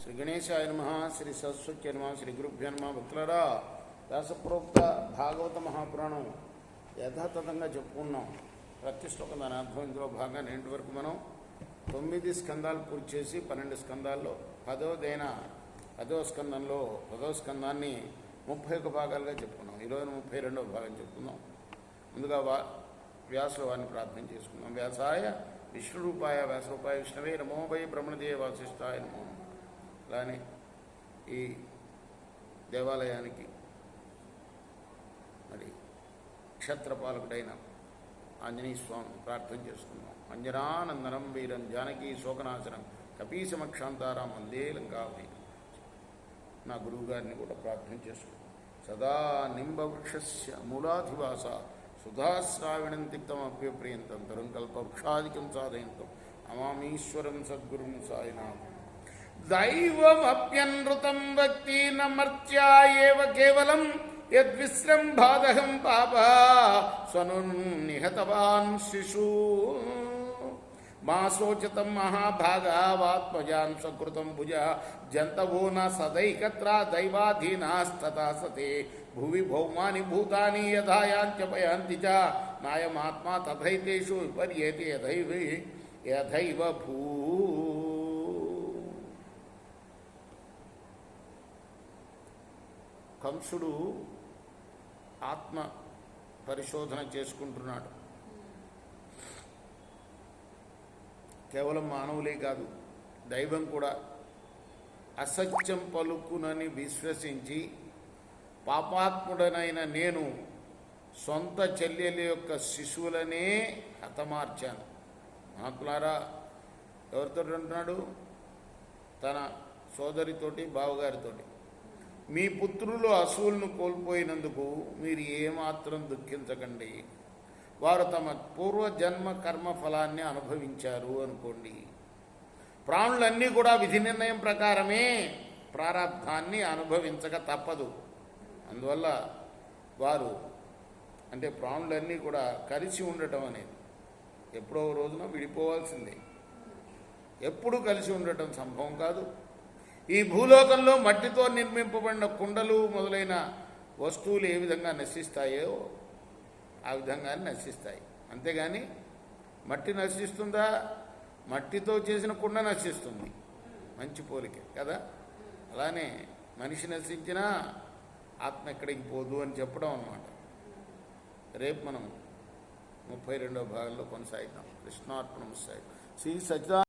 శ్రీ గణేశాయ నమః, శ్రీ సరస్వత్యై నమః, శ్రీ గురుభ్యో నమః. భక్తులారా, వ్యాసప్రోక్త భాగవత మహాపురాణం యథాతథంగా చెప్పుకున్నాం. ప్రతిష్టోకం దాని అర్థం. ఇందులో భాగంగా నేటి వరకు మనం 9 స్కందాలు పూర్తి చేసి 12 స్కందాల్లో 10వ స్కందాన్ని 31 భాగాలుగా చెప్పుకున్నాం. ఈరోజు 32వ భాగం చెప్పుకుందాం. ముందుగా వ్యాసుల వారిని ప్రార్థన చేసుకుందాం. వ్యాసాయ విష్ణురూపాయ వ్యాసరూపాయ విష్ణవే నమో వై బ్రహ్మణదే వాసిష్ఠాయ నమో. అలానే ఈ దేవాలయానికి మరి క్షేత్రపాలకుడైన ఆంజనేయ స్వామిని ప్రార్థన చేసుకున్నాం. అంజనానందనం వీరం జానకీ శోకనాశనం కపీశమక్షాంతారాం వందే లంకావై. నా గురువుగారిని కూడా ప్రార్థన చేసుకున్నాం. సదా నింబవృక్షస్య మూలాధివాస సుధాశ్రావిణం తిక్తమప్యప్రియంతం తరుం కల్పవృక్షాదికం సాధయంతం అమామీశ్వరం సద్గురుం సాయినాథం. దైవమప్యనృతం భక్తి నమర్త్యా ఏవ కేవలం యద్విశ్రంభాదహం పాప స్వనున్నిహతవాన్ శిశు మా శోచతం మహాభాగావాత్మజాన్ సకృతం భుజ జంతవో న సదైకత్ర దైవాధీనాస్తథా సతే భువి భౌమాని భూతాని యథాయాంత్యపయాంతి చ నాయమాత్మా తథైతేషు విపర్యేతి యథైవ భూ. కంసుడు ఆత్మ పరిశోధన చేసుకుంటున్నాడు. కేవలం మానవులే కాదు, దైవం కూడా అసత్యం పలుకునని విశ్వసించి పాపాత్ముడనైన నేను సొంత చెల్లెల యొక్క శిశువులనే హతమార్చాను. మహాత్ములారా, ఎవరితో అంటున్నాడు? తన సోదరితోటి, బావగారితోటి. మీ పుత్రులు అసూలను కోల్పోయినందుకు మీరు ఏమాత్రం దుఃఖించకండి. వారు తమ పూర్వజన్మ కర్మ ఫలాన్ని అనుభవించారు అనుకోండి. ప్రాణులన్నీ కూడా విధి నిర్ణయం ప్రకారమే ప్రారంధాన్ని అనుభవించక తప్పదు. అందువల్ల వారు అంటే ప్రాణులన్నీ కూడా కలిసి ఉండటం అనేది ఎప్పుడో రోజున విడిపోవాల్సిందే. ఎప్పుడు కలిసి ఉండటం సంభవం కాదు. ఈ భూలోకంలో మట్టితో నిర్మింపబడిన కుండలు మొదలైన వస్తువులు ఏ విధంగా నశిస్తాయో ఆ విధంగా నశిస్తాయి. అంతేగాని మట్టి నశిస్తుందా? మట్టితో చేసిన కుండ నశిస్తుంది. మంచి పోలికే కదా. అలానే మనిషి నశించినా ఆత్మ ఎక్కడికి పోదు అని చెప్పడం అన్నమాట. రేపు మనం 32వ భాగంలో కొనసాగిద్దాం. కృష్ణార్పణం. శ్రీ సచిదా